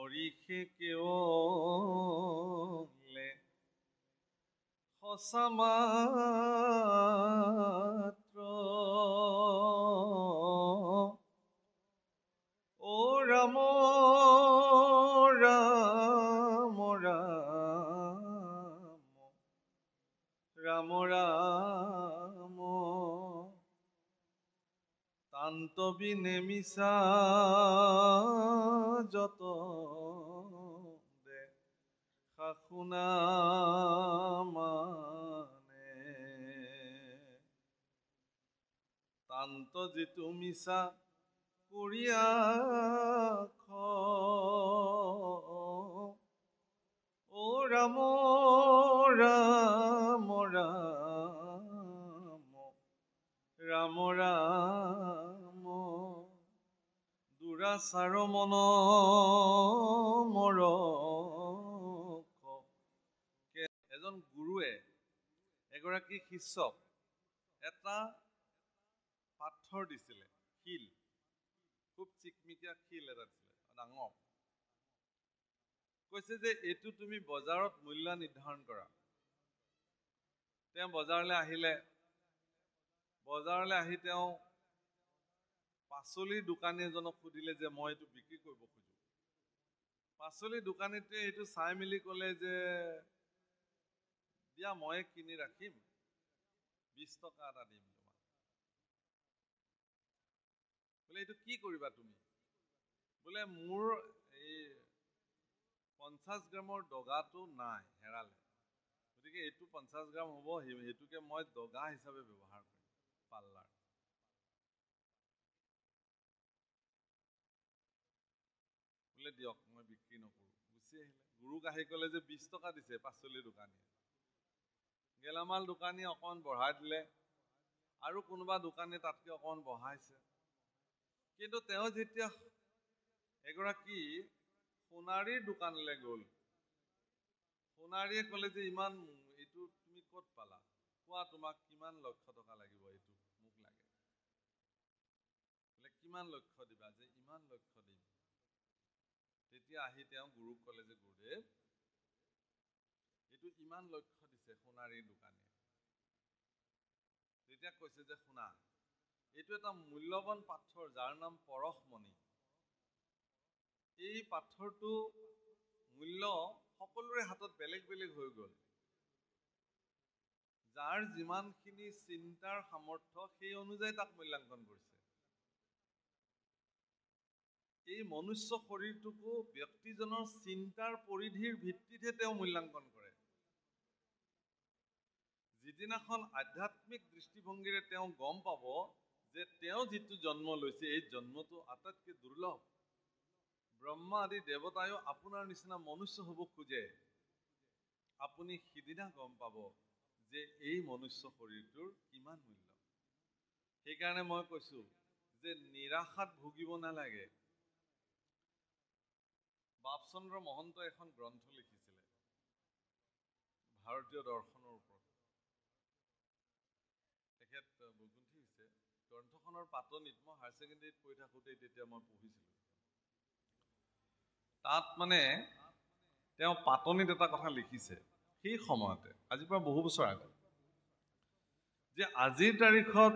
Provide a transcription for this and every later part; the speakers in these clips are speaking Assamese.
হৰিষে কেৱলে সঁচা মাত্ৰ ও ৰাম ৰাম ৰাম ৰাম তান্তবি নেমিছা যত দেখা শুনা মানে তান্ত যিটো মিছা কৰিয়া ও ৰাম ৰাম ৰাম ৰাম ৰাম দুৰাচাৰ মন মৰ এজন গুৰুৱে এগৰাকী শিষ্যক এটা পাথৰ দিছিলে, শিল, খুব চিকমিকিয়া শিল এটা দিছিলে, ডাঙৰ। কৈছে যে এইটো তুমি বজাৰত মূল্য নিৰ্ধাৰণ কৰা। তেওঁ বজাৰলৈ আহি তেওঁ পাচলিৰ দোকানী এজনক সুধিলে যে মই এইটো বিক্ৰী কৰিব খোজো। পাচলিৰ দোকানীটোৱে এইটো চাই মেলি ক'লে যে দিয়া মই কিনি ৰাখিম, 20 টকা এটা দিম তোমাক। বোলে এইটো কি কৰিবা তুমি? বোলে মোৰ এই 50 গ্ৰামৰ দগাটো নাই, হেৰালে, গতিকে এইটো 50 গ্ৰাম হ'ব, সেইটোকে মই দগা হিচাপে ব্যৱহাৰ কৰিম পাল্লাৰ। বোলে দিয়ক মই বিক্ৰী নকৰোঁ, গুচি আহিলে। গুৰুক আহি ক'লে যে 20 টকা দিছে পাচলিৰ দোকানীয়ে। গেলামাল দোকানীয়ে অকণমান বঢ়াই দিলে, আৰু কোনোবা দোকানীয়ে তাতকৈ অকণমান বঢ়াইছে। কিন্তু তেওঁ যেতিয়া এগৰাকী সোণাৰীৰ দোকানলৈ গ'ল, সোণাৰীয়ে ক'লে যে ইমান এইটো তুমি ক'ত পালা? কোৱা তোমাক কিমান লক্ষ টকা লাগিব, এইটো মোক লাগে। বোলে কিমান লক্ষ দিবা? যে ইমান লক্ষ দিম। তেতিয়া আহি তেওঁ গুৰুক ক'লে যে গুৰুদেৱ, এইটো ইমান লক্ষ দিছে সোণাৰীৰ দোকানীয়ে। তেতিয়া কৈছে যে শুনা, এইটো এটা মূল্যৱান পাথৰ যাৰ নাম পৰশমণি। এই পাথৰটো মূল্য সকলোৰে হাতত বেলেগ বেলেগ হৈ গ'ল। যাৰ যিমানখিনি চিন্তাৰ সামৰ্থ্য সেই অনুযায়ী তাক মূল্যাংকন কৰিছে। এই মনুষ্য শৰীৰটোকো ব্যক্তিজনৰ চিন্তাৰ পৰিধিৰ ভিত্তিতহে তেওঁ মূল্যাংকন কৰে। যিদিনাখন আধ্যাত্মিক দৃষ্টিভংগীৰে তেওঁ গম পাব যে তেওঁ যিটো জন্ম লৈছে এই জন্মটো আটাইতকৈ দুৰ্লভ, ব্ৰহ্মা আদি দেৱতায়ো আপোনাৰ নিচিনা মনুষ্য হ'ব খোজে, আপুনি সিদিনা গম পাব যে এই মনুষ্য শৰীৰটোৰ কিমান মূল্য। সেইকাৰণে মই কৈছোঁ যে নিৰাশাত ভুগিব নালাগে। বাপচন্দ্ৰ মহন্তই এখন গ্ৰন্থ লিখিছিলে ভাৰতীয় দৰ্শনৰ ওপৰত। তেখেত বৈকুণ্ঠী হৈছে। গ্ৰন্থখনৰ পাতনিত মই হায়াৰ ছেকেণ্ডেৰীত পঢ়ি থাকোঁতেই তেতিয়া মই পঢ়িছিলোঁ। তাত মানে তেওঁ পাতনিত এটা কথা লিখিছে সেই সময়তে, আজিৰ পৰা বহু বছৰ আগত, যে আজিৰ তাৰিখত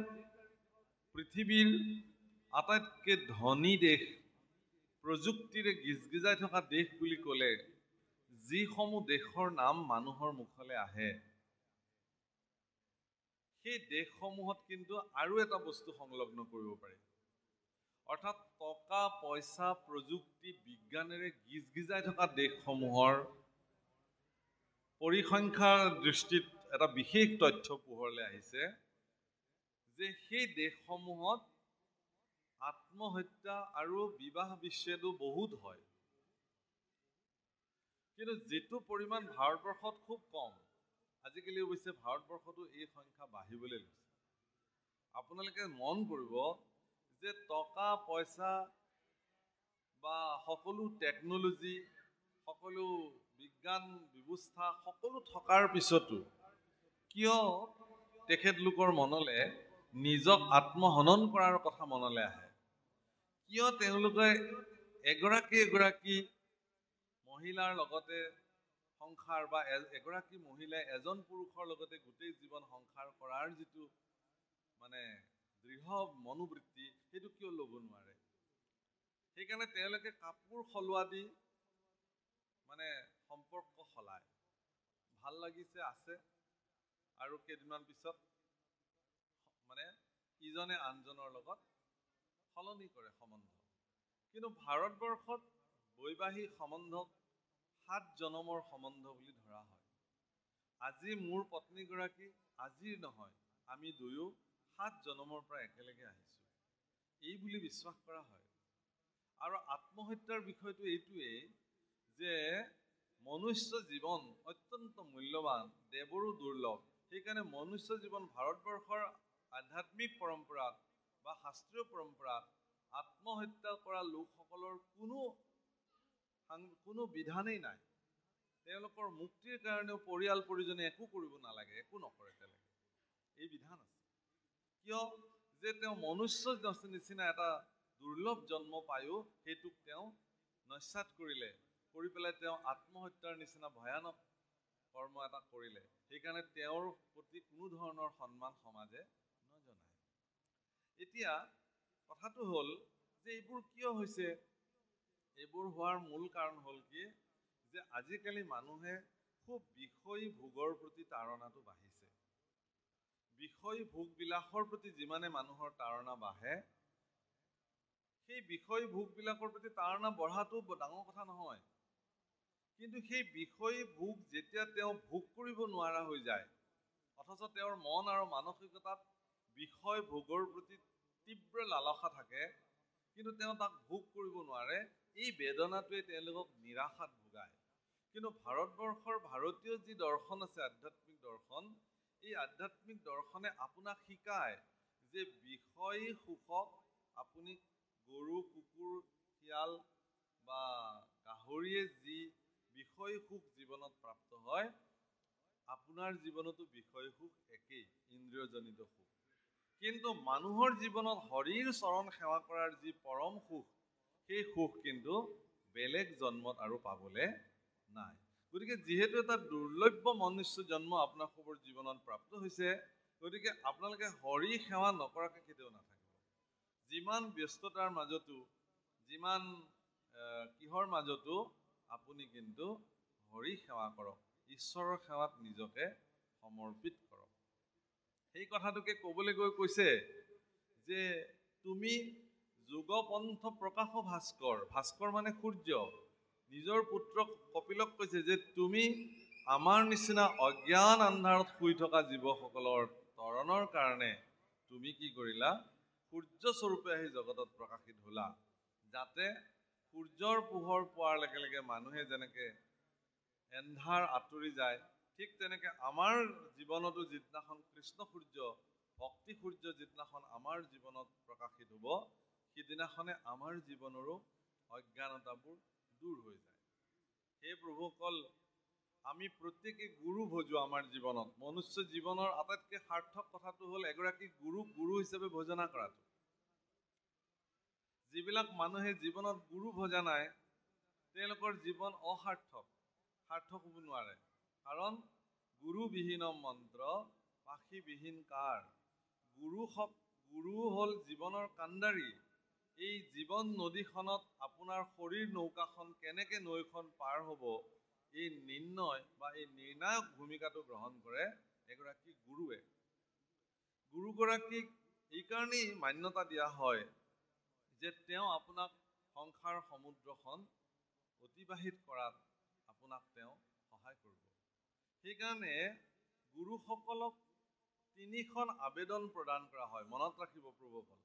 পৃথিৱীৰ আটাইতকৈ ধনী দেশ, প্ৰযুক্তিৰে গিজগিজাই থকা দেশ বুলি ক'লে যিসমূহ দেশৰ নাম মানুহৰ মুখলৈ আহে, সেই দেশসমূহত কিন্তু আৰু এটা বস্তু সংলগ্ন কৰিব পাৰি। অৰ্থাৎ টকা পইচা প্ৰযুক্তি বিজ্ঞানেৰে গিজগিজাই থকা দেশসমূহৰ পৰিসংখ্যাৰ দৃষ্টিত এটা বিশেষ তথ্য পোহৰলৈ আহিছে যে সেই দেশসমূহত আত্মহত্যা আৰু বিবাহ বিচ্ছেদো বহুত হয়। কিন্তু যিটো পৰিমাণ ভাৰতবৰ্ষত খুব কম, আজিকালি অৱশ্যে ভাৰতবৰ্ষতো এই সংখ্যা বাঢ়িবলৈ লৈছে। আপোনালোকে মন কৰিব যে টকা পইচা বা সকলো টেকন'লজি, সকলো বিজ্ঞান ব্যৱস্থা সকলো থকাৰ পিছতো কিয় তেখেতলোকৰ মনলৈ নিজক আত্মহনন কৰাৰ কথা মনলৈ আহে? কিয় তেওঁলোকে এগৰাকী মহিলাৰ লগতে সংসাৰ বা এগৰাকী মহিলাই এজন পুৰুষৰ লগতে গোটেই জীৱন সংসাৰ কৰাৰ যিটো মানে দৃঢ় মনোবৃত্তি সেইটো কিয় ল'ব নোৱাৰে? সেইকাৰণে তেওঁলোকে কাপোৰ সলোৱা দি মানে সম্পৰ্ক সলায়। ভাল লাগিছে আছে আৰু কেইদিনমান পিছত মানে ইজনে আনজনৰ লগত সলনি কৰে সম্বন্ধ। কিন্তু ভাৰতবৰ্ষত বৈবাহিক সম্বন্ধক 7 জনমৰ সম্বন্ধ বুলি ধৰা হয়। আজি মোৰ পত্নীগৰাকী আজিৰ নহয়, আমি দুয়ো 7 জনমৰ পৰা একেলগে আহিছোঁ, এই বুলি বিশ্বাস কৰা হয়। আৰু আত্মহত্যাৰ বিষয়টো এইটোৱেই যে মনুষ্য জীৱন অত্যন্ত মূল্যৱান, দেৱৰো দুৰ্লভ। সেইকাৰণে মনুষ্য জীৱন ভাৰতবৰ্ষৰ আধ্যাত্মিক পৰম্পৰাত বা শাস্ত্ৰীয় পৰম্পৰাত আত্মহত্যা কৰা লোকসকলৰ কোনো বিধানেই নাই। তেওঁলোকৰ মুক্তিৰ কাৰণেও পৰিয়াল পৰিজনে একো কৰিব নালাগে, একো নকৰে তেওঁলোকে, এই বিধান আছে। কিয়? যে তেওঁ মনুষ্য নিচিনা এটা দুৰ্লভ জন্ম পায়ো সেইটোক তেওঁ নস্যাৎ কৰিলে, কৰি পেলাই তেওঁ আত্মহত্যাৰ নিচিনা ভয়ানক কৰ্ম এটা কৰিলে। সেইকাৰণে তেওঁৰ প্ৰতি কোনো ধৰণৰ সন্মান সমাজে নজনায়। এতিয়া কথাটো হ'ল যে এইবোৰ কিয় হৈছে? এইবোৰ হোৱাৰ মূল কাৰণ হ'ল কি যে আজিকালি মানুহে খুব বিষয় ভোগৰ প্ৰতি তাৰণাটো বাঢ়িছে। বিষয় ভোগবিলাসৰ প্ৰতি যিমানে মানুহৰ তাৰণা বাঢ়ে, সেই বিষয় ভোগবিলাকৰ প্ৰতি তাৰণা বঢ়াটো ডাঙৰ কথা নহয়। কিন্তু সেই বিষয় ভোগ যেতিয়া তেওঁ ভোগ কৰিব নোৱাৰা হৈ যায়, অথচ তেওঁৰ মন আৰু মানসিকতাত বিষয় ভোগৰ প্ৰতি তীব্ৰ লালসা থাকে, কিন্তু তেওঁ তাক ভোগ কৰিব নোৱাৰে, এই বেদনাটোৱে তেওঁলোকক নিৰাশাত ভোগায়। কিন্তু ভাৰতবৰ্ষৰ ভাৰতীয় যি দৰ্শন আছে, আধ্যাত্মিক দৰ্শন, এই আধ্যাত্মিক দৰ্শনে আপোনাক শিকায় যে বিষয় সুখক আপুনি গৰু, কুকুৰ, শিয়াল বা গাহৰিয়ে যি বিষয় সুখ জীৱনত প্ৰাপ্ত হয়, আপোনাৰ জীৱনতো বিষয় সুখ একেই, ইন্দ্ৰিয়জনিত সুখ। কিন্তু মানুহৰ জীৱনত হৰিৰ চৰণ সেৱা কৰাৰ যি পৰম সুখ, সেই সুখ কিন্তু বেলেগ জন্মত আৰু পাবলৈ নাই। গতিকে যিহেতু এটা দুৰ্লভ্য মনুষ্য জন্ম আপোনাৰ সবৰ জীৱনত প্ৰাপ্ত হৈছে, গতিকে আপোনালোকে হৰি সেৱা নকৰাকৈ কেতিয়াও নাথাকিব। যিমান ব্যস্ততাৰ মাজতো, যিমান কিহৰ মাজতো আপুনি কিন্তু হৰি সেৱা কৰক, ঈশ্বৰৰ সেৱাত নিজকে সমৰ্পিত কৰক। সেই কথাটোকে ক'বলৈ গৈ কৈছে যে তুমি যুগপন্থ প্ৰকাশ ভাস্কৰ, ভাস্কৰ মানে সূৰ্য, নিজৰ পুত্ৰক কপিলক কৈছে যে তুমি আমাৰ নিচিনা অজ্ঞান আন্ধাৰত শুই থকা জীৱসকলৰ তৰণৰ কাৰণে তুমি কি কৰিলা? সূৰ্য স্বৰূপে আহি জগতত প্ৰকাশিত হ'লা, যাতে সূৰ্যৰ পোহৰ পোৱাৰ লগে লগে মানুহে যেনেকে এন্ধাৰ আঁতৰি যায়, ঠিক তেনেকে আমাৰ জীৱনতো যিদিনাখন কৃষ্ণ সূৰ্য, ভক্তি সূৰ্য যিদিনাখন আমাৰ জীৱনত প্ৰকাশিত হ'ব, সিদিনাখনে আমাৰ জীৱনৰো অজ্ঞানতাবোৰ দূৰ হৈ যায়। সেই প্ৰভুসকল, আমি প্ৰত্যেকে গুৰু ভজো আমাৰ জীৱনত। মনুষ্য জীৱনৰ আটাইতকৈ সাৰ্থক কথাটো হ'ল এগৰাকী গুৰুক গুৰু হিচাপে ভজনা কৰাটো। যিবিলাক মানুহে জীৱনত গুৰু ভজা নাই, তেওঁলোকৰ জীৱন অসাৰ্থক, সাৰ্থক হ'ব নোৱাৰে। কাৰণ গুৰুবিহীন মন্ত্ৰ পাশীবিহীন কাৰ। গুৰু হ'ল জীৱনৰ কাণ্ডাৰী। এই জীৱন নদীখনত আপোনাৰ শৰীৰ নৌকাখন কেনেকে নৈখন পাৰ হ'ব, এই নিৰ্ণয় বা এই নিৰ্ণায়ক ভূমিকাটো গ্ৰহণ কৰে এগৰাকী গুৰুৱে। গুৰুগৰাকীক এইকাৰণেই মান্যতা দিয়া হয় যে তেওঁ আপোনাক সংসাৰ সমুদ্ৰখন অতিবাহিত কৰাত আপোনাক তেওঁ সহায় কৰিব। সেইকাৰণে গুৰুসকলক 3খন আবেদন প্ৰদান কৰা হয়। মনত ৰাখিব প্ৰভুসকল,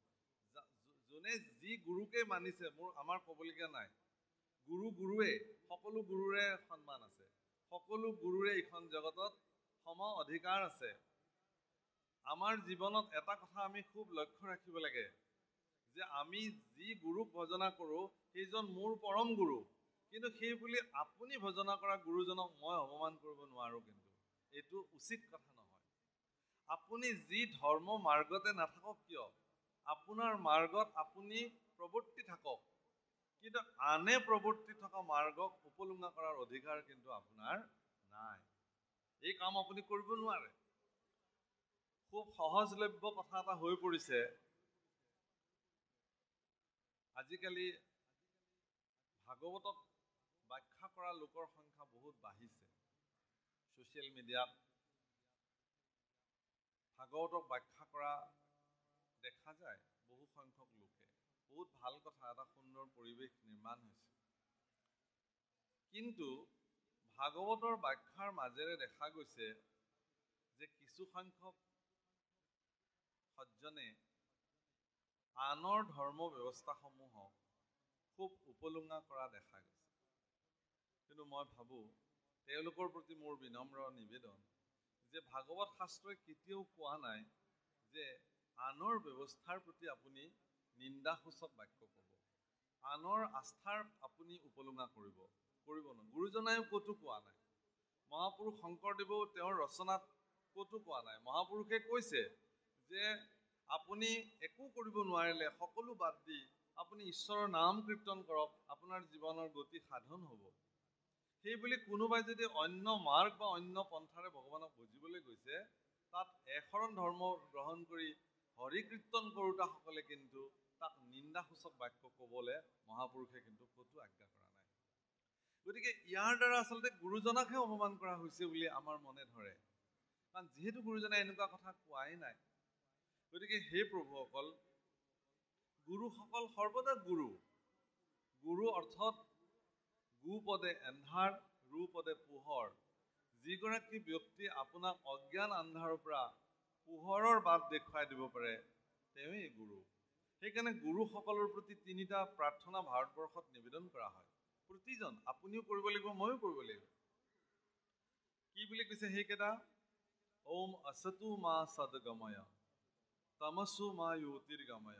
যোনে যি গুৰুকে মানিছে, আমাৰ ক'বলগীয়া নাই। গুৰু গুৰুৱে, সকলো গুৰুৰে সন্মান আছে, সকলো গুৰুৰে এইখন জগতত সম অধিকাৰ আছে। আমাৰ জীৱনত এটা কথা আমি খুব লক্ষ্য ৰাখিব লাগে যে আমি যি গুৰুক ভজনা কৰোঁ সেইজন মোৰ পৰম গুৰু, কিন্তু সেই বুলি আপুনি ভজনা কৰা গুৰুজনক মই অপমান কৰিব নোৱাৰোঁ। কিন্তু এইটো উচিত কথা নহয়। আপুনি যি ধৰ্ম মাৰ্গতে নাথাকক কিয়, আপোনাৰ মাৰ্গত আপুনি প্ৰৱৰ্তি থাকক। কিন্তু আনে প্ৰৱৰ্তি থকা মাৰ্গক উপলুঙা কৰাৰ অধিকাৰ কিন্তু আপোনাৰ নাই। এই কাম আপুনি কৰিব নোৱাৰে। খুব সহজলভ্য কথা এটা হৈ পৰিছে। আজিকালি ভাগৱতক ব্যাখ্যা কৰা লোকৰ সংখ্যা বহুত বাঢ়িছে। ছ'চিয়েল মিডিয়াত ভাগৱতক ব্যাখ্যা কৰা দেখা যায় বহু সংখ্যক লোকে। বহুত ভাল কথা, এটা সুন্দৰ পৰিৱেশ নিৰ্মাণ হৈছে। কিন্তু ভাগৱতৰ ব্যাখ্যাৰ মাজেৰে দেখা গৈছে যে কিছু সংখ্যক সজ্জনে আনৰ ধৰ্ম ব্যৱস্থাসমূহক খুব উপলুঙা কৰা দেখা গৈছে। কিন্তু মই ভাবোঁ তেওঁলোকৰ প্ৰতি মোৰ বিনম্ৰ নিবেদন যে ভাগৱত শাস্ত্ৰই কেতিয়াও কোৱা নাই যে আনৰ ব্যৱস্থাৰ প্ৰতি আপুনি নিন্দাসূচক বাক্য ক'ব, আনৰ আস্থাৰ আপুনি উপলুঙা কৰিব নহয়। গুৰুজনায়ো ক'তো কোৱা নাই। মহাপুৰুষ শংকৰদেৱেও তেওঁৰ ৰচনাত ক'তো কোৱা নাই। মহাপুৰুষে কৈছে যে আপুনি একো কৰিব নোৱাৰিলে সকলো বাদ দি আপুনি ঈশ্বৰৰ নাম কীৰ্তন কৰক, আপোনাৰ জীৱনৰ গতি সাধন হ'ব। সেইবুলি কোনোবাই যদি অন্য মাৰ্গ বা অন্য পন্থাৰে ভগৱানক বুজিবলৈ গৈছে, তাত এশৰণ ধৰ্ম গ্ৰহণ কৰি হৰি কীৰ্তন কৰোঁতাসকলে কিন্তু তাক নিন্দাসূচক বাক্য ক'বলৈ মহাপুৰুষে কিন্তু ক'তো আজ্ঞা কৰা নাই। গতিকে ইয়াৰ দ্বাৰা আচলতে গুৰুজনাকহে অপমান কৰা হৈছে বুলি আমাৰ মনে ধৰে। কাৰণ যিহেতু গুৰুজনাই এনেকুৱা কথা কোৱাই নাই। গতিকে হে প্ৰভুসকল, গুৰুসকল সৰ্বদা গুৰু। গুৰু অৰ্থত গু পদে এন্ধাৰ, ৰু পদে পোহৰ। যিগৰাকী ব্যক্তি আপোনাক অজ্ঞান আন্ধাৰৰ পৰা পোহৰৰ বাট দেখুৱাই দিব পাৰে, তেওঁৱেই গুৰু। সেইকাৰণে গুৰুসকলৰ প্ৰতি তিনিটা প্ৰাৰ্থনা ভাৰতবৰ্ষত নিবেদন কৰা হয়। প্ৰতিজন, আপুনিও কৰিব লাগিব, ময়ো কৰিব লাগিব। কি বুলি কৈছে সেইকেইটা? ওম असतु मा सद्गमय, तमसु मा ज्योतिर्गमय,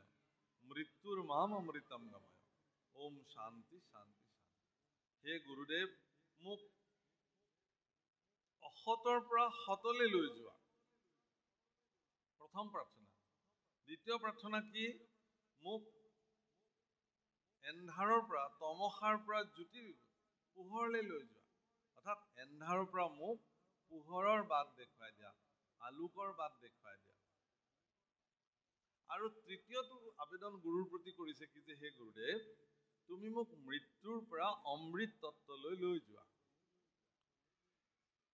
मृत्युर माम अमृतम गमय, ओम शांति शांति शांति। হে গুৰুদেৱ, মোক অসতৰ পৰা সতলৈ লৈ যোৱা। প্ৰথম প্ৰাৰ্থনা। দ্বিতীয় প্ৰাৰ্থনা কি? মোক এন্ধাৰৰ পৰা, তমসাৰ পৰা জ্যোতিৰ পোহৰলৈ লৈ যোৱা। অৰ্থাৎ এন্ধাৰৰ পৰা মোক পোহৰৰ বাট দেখুৱাই দিয়া, আলোকৰ বাট দেখুৱাই দিয়া। আৰু তৃতীয়টো আবেদন গুৰুৰ প্ৰতি কৰিছে কি যে হে গুৰুদেৱ, তুমি মোক মৃত্যুৰ পৰা অমৃত তত্ত্বলৈ লৈ যোৱা।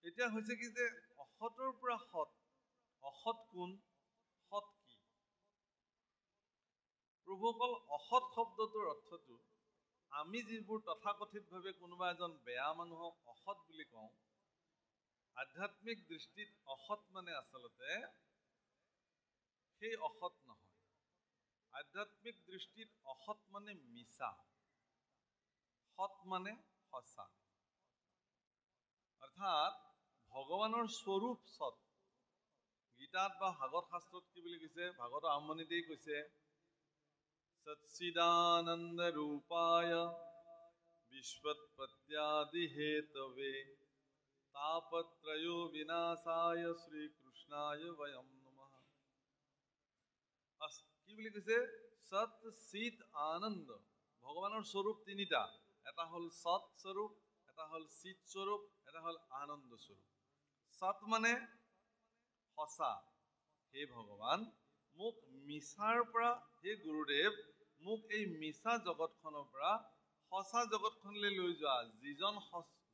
এতিয়া হৈছে কি যে অসতৰ পৰা সৎ। অসৎ কোন? সৎ কি? প্ৰভুসকল, অসৎ শব্দটোৰ অৰ্থটো আমি যিবোৰ তথাকথিতভাৱে কোনোবা এজন বেয়া মানুহক অসৎ বুলি কওঁ, আধ্যাত্মিক দৃষ্টিত অসৎ মানে আচলতে সেই অসৎ নহয়। আধ্যাত্মিক দৃষ্টিত অসৎ মানে মিছা, সৎ মানে সঁচা। অৰ্থাৎ ভগৱানৰ স্বৰূপ সৎ। গীতাত বা ভাগৱত শাস্ত্ৰত কি বুলি কৈছে? ভাগৱতৰ আৰম্ভণিতেই কৈছে সচ্চিদানন্দ ৰূপায় বিশ্বৎপত্যাদি হেতৱে তাপত্ৰয়ো বিনাশায় শ্ৰীকৃষ্ণায় বয়ম নমঃ। কি বুলি কৈছে? সৎ চিত আনন্দ। ভগৱানৰ স্বৰূপ তিনিটা। এটা হ'ল সৎ স্বৰূপ, এটা হ'ল চিত স্বৰূপ, এটা হ'ল আনন্দ স্বৰূপ। সৎ মানে সঁচা। হে ভগৱান, মোক মিছাৰ পৰা, হে গুৰুদেৱ, মোক এই মিছা জগতখনৰ পৰা সঁচা জগতখনলৈ লৈ যোৱা, যিজন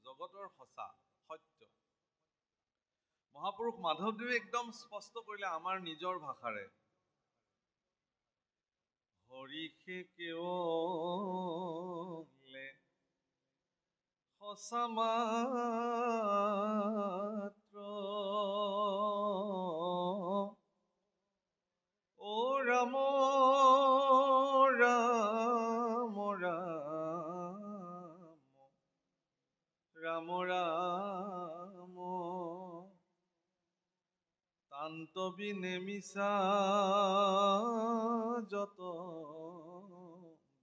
জগতৰ সঁচা সত্য। মহাপুৰুষ মাধৱদেৱে একদম স্পষ্ট কৰিলে আমাৰ নিজৰ ভাষাৰে, হৰিষে কেৱলে সঁচা মাত্ৰ, ও ৰাম ৰাম ৰাম ৰাম ৰাম, তান্তবি নেমিছা যত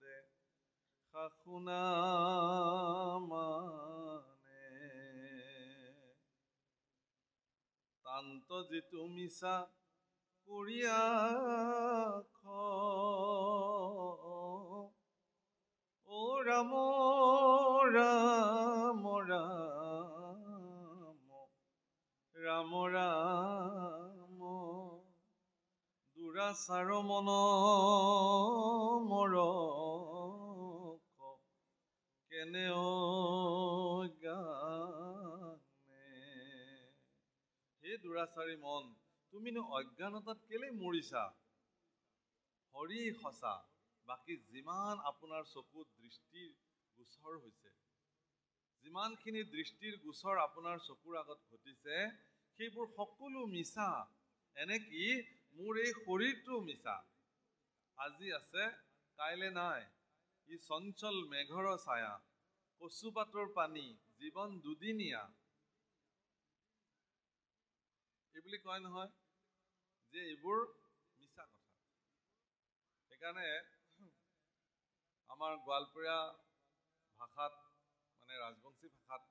দেখা শুনা মানে, তান্ত যিটো মিছা কৰিয়া ও ৰাম ৰাম ৰাম ৰাম ৰাম দুৰাচাৰ মন মৰ কেনে অজ্ঞানে। হে দুৰাচাৰী মন, তুমিনো অজ্ঞানতাত কেলে মৰিছা? হৰি সঁচা, বাকী যিমান আপোনাৰ চকুত দৃষ্টিৰ গোচৰ হৈছে, যিমানখিনি দৃষ্টিৰ গোচৰ আপোনাৰ চকুৰ আগত ঘটিছে, সেইবোৰ সকলো মিছা। এনেকি মোৰ এই শৰীৰটো মিছা। আজি আছে, কাইলৈ নাই। ই চঞ্চল মেঘৰ ছায়া, কচুপাতৰ পানী, জীৱন দুদিনীয়া। এইবুলি কয় নহয় যে এইবোৰ মিছা কথা। সেইকাৰণে আমাৰ গোৱালপৰীয়া ভাষাত, মানে ৰাজবংশী ভাষাত,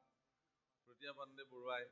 তৃতীয়া পাণ্ডে বৰুৱাই